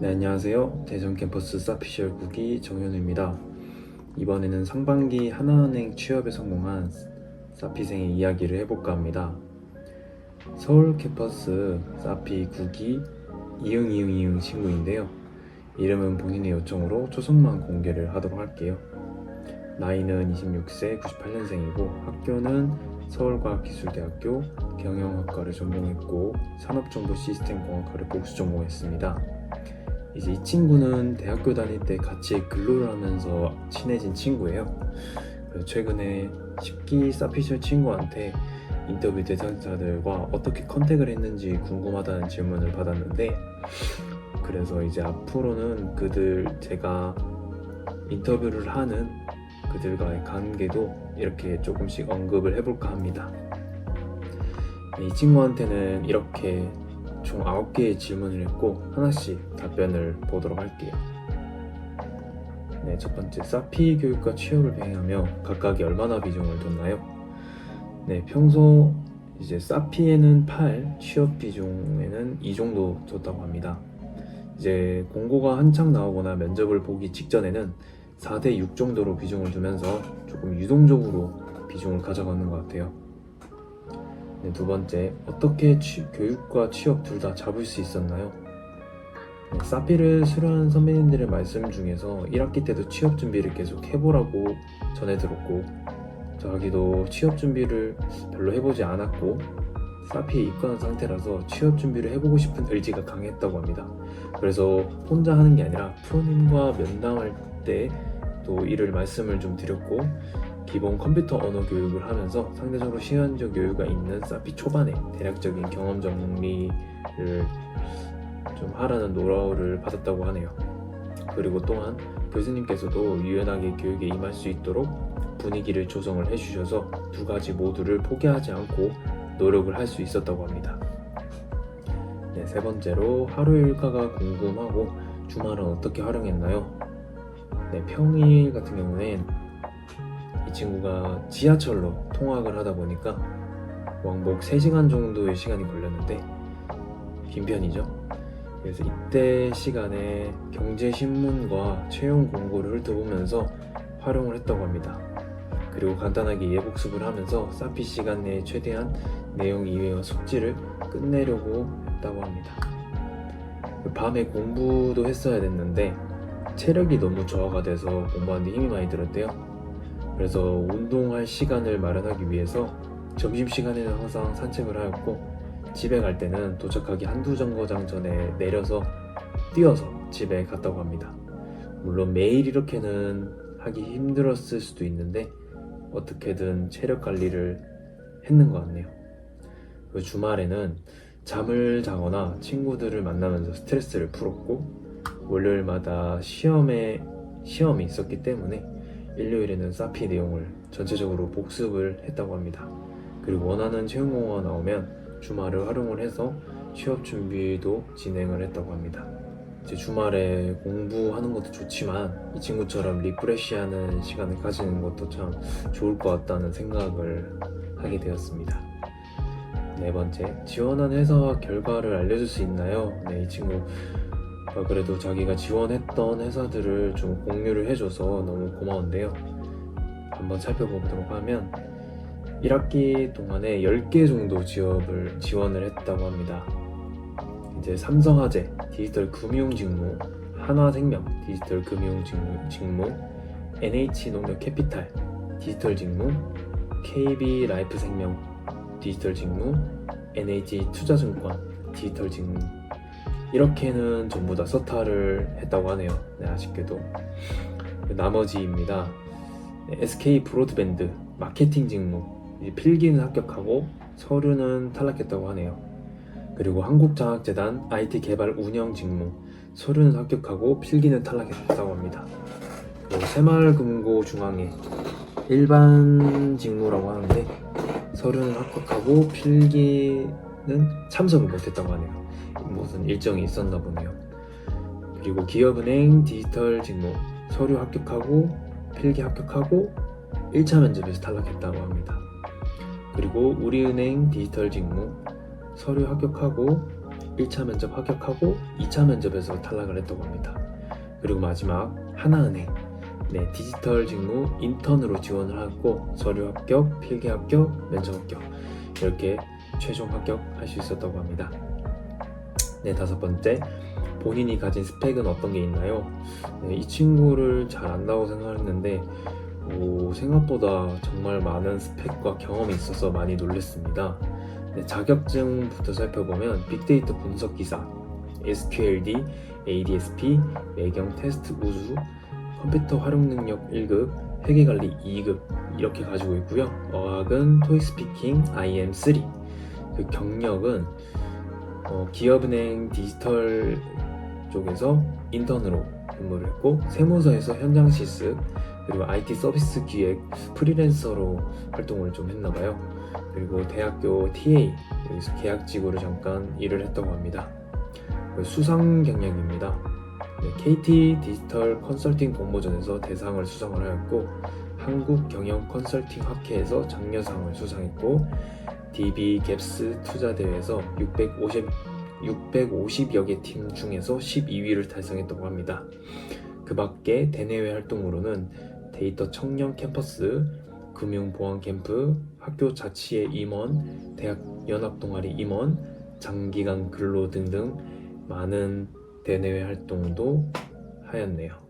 네, 안녕하세요. 대전 캠퍼스 사피셜 9기 정현우입니다. 이번에는 상반기 하나은행 취업에 성공한 사피생의 이야기를 해볼까 합니다. 서울 캠퍼스 사피 9기 이응 친구인데요. 이름은 본인의 요청으로 초성만 공개를 하도록 할게요. 나이는 26세 98년생이고 학교는 서울과학기술대학교 경영학과를 전공했고 산업정보시스템공학과를 복수 전공했습니다. 이제 이 친구는 대학교 다닐 때 같이 근로를 하면서 친해진 친구예요. 그래서 최근에 10기 사피셜 친구한테 인터뷰 대상자들과 어떻게 컨택을 했는지 궁금하다는 질문을 받았는데, 그래서 이제 앞으로는 제가 인터뷰를 하는 그들과의 관계도 이렇게 조금씩 언급을 해볼까 합니다. 이 친구한테는 이렇게 총 9개의 질문을 했고 하나씩 답변을 보도록 할게요. 네, 첫 번째, 사피 교육과 취업을 병행하며 각각이 얼마나 비중을 뒀나요? 네, 평소 이제 사피에는 8, 취업 비중에는 2 정도 뒀다고 합니다. 이제 공고가 한창 나오거나 면접을 보기 직전에는 4대 6 정도로 비중을 두면서 조금 유동적으로 비중을 가져가는 것 같아요. 네, 두 번째, 어떻게 교육과 취업 둘 다 잡을 수 있었나요? 네, 사피를 수료한 선배님들의 말씀 중에서 1학기 때도 취업 준비를 계속 해보라고 전해 들었고, 자기도 취업 준비를 별로 해보지 않았고 사피에 입건한 상태라서 취업 준비를 해보고 싶은 의지가 강했다고 합니다. 그래서 혼자 하는 게 아니라 프로님과 면담할 때 또 이를 말씀을 좀 드렸고, 기본 컴퓨터 언어 교육을 하면서 상대적으로 시간적 여유가 있는 사피 초반에 대략적인 경험 정리를 좀 하라는 노하우를 받았다고 하네요. 그리고 또한 교수님께서도 유연하게 교육에 임할 수 있도록 분위기를 조성을 해주셔서 두 가지 모두를 포기하지 않고 노력을 할 수 있었다고 합니다. 네, 세 번째로 하루 일과가 궁금하고 주말은 어떻게 활용했나요? 네, 평일 같은 경우는 이 친구가 지하철로 통학을 하다 보니까 왕복 3시간 정도의 시간이 걸렸는데 긴 편이죠. 그래서 이때 시간에 경제신문과 채용 공고를 훑어보면서 활용을 했다고 합니다. 그리고 간단하게 예복습을 하면서 사피 시간 내에 최대한 내용 이외와 숙지를 끝내려고 했다고 합니다. 밤에 공부도 했어야 됐는데 체력이 너무 저하가 돼서 공부하는데 힘이 많이 들었대요. 그래서 운동할 시간을 마련하기 위해서 점심시간에는 항상 산책을 하였고, 집에 갈 때는 도착하기 한두 정거장 전에 내려서 뛰어서 집에 갔다고 합니다. 물론 매일 이렇게는 하기 힘들었을 수도 있는데 어떻게든 체력 관리를 했는 것 같네요. 주말에는 잠을 자거나 친구들을 만나면서 스트레스를 풀었고, 월요일마다 시험이 있었기 때문에 일요일에는 사피 내용을 전체적으로 복습을 했다고 합니다. 그리고 원하는 채용 공고가 나오면 주말을 활용을 해서 취업 준비도 진행을 했다고 합니다. 이제 주말에 공부하는 것도 좋지만 이 친구처럼 리프레시하는 시간을 가지는 것도 참 좋을 것 같다는 생각을 하게 되었습니다. 네 번째, 지원한 회사와 결과를 알려줄 수 있나요? 네, 이 친구 그래도 자기가 지원했던 회사들을 좀 공유를 해줘서 너무 고마운데요. 한번 살펴보도록 하면 1학기 동안에 10개 정도 지원을 했다고 합니다. 이제 삼성화재 디지털 금융 직무, 한화생명 디지털 금융 직무, NH농협 캐피탈 디지털 직무, KB라이프생명 디지털 직무, NH투자증권 디지털 직무, 이렇게는 전부 다 서탈을 했다고 하네요. 네, 아쉽게도. 나머지입니다. SK 브로드밴드 마케팅 직무, 필기는 합격하고 서류는 탈락했다고 하네요. 그리고 한국장학재단 IT 개발 운영 직무, 서류는 합격하고 필기는 탈락했다고 합니다. 그리고 새마을금고중앙회 일반 직무라고 하는데 서류는 합격하고 필기는 참석을 못했다고 하네요. 무슨 일정이 있었나 보네요. 그리고 기업은행 디지털 직무, 서류 합격하고 필기 합격하고 1차 면접에서 탈락했다고 합니다. 그리고 우리은행 디지털 직무, 서류 합격하고 1차 면접 합격하고 2차 면접에서 탈락을 했다고 합니다. 그리고 마지막 하나은행 디지털 직무 인턴으로 지원을 하고 서류 합격, 필기 합격, 면접 합격 이렇게 최종 합격할 수 있었다고 합니다. 다섯 번째, 본인이 가진 스펙은 어떤 게 있나요? 이 친구를 잘 안다고 생각했는데 생각보다 정말 많은 스펙과 경험이 있어서 많이 놀랐습니다. 자격증부터 살펴보면 빅데이터 분석 기사, SQLD, ADSP, 외경 테스트 우수, 컴퓨터 활용 능력 1급, 회계관리 2급 이렇게 가지고 있고요. 어학은 토익 스피킹 IM3. 그 경력은 기업은행 디지털 쪽에서 인턴으로 근무를 했고 세무서에서 현장 실습 그리고 IT 서비스 기획 프리랜서로 활동을 좀 했나봐요. 그리고 대학교 TA 여기서 계약직으로 잠깐 일을 했다고 합니다. 수상 경력입니다. KT 디지털 컨설팅 공모전에서 대상을 수상을 하였고 한국 경영 컨설팅 학회에서 장려상을 수상했고 DB 갭스 투자대회에서 650여 개 팀 중에서 12위를 달성했다고 합니다. 그 밖에 대내외 활동으로는 데이터 청년 캠퍼스, 금융보안 캠프, 학교 자치회 임원, 대학 연합 동아리 임원, 장기간 근로 등등 많은 대내외 활동도 하였네요.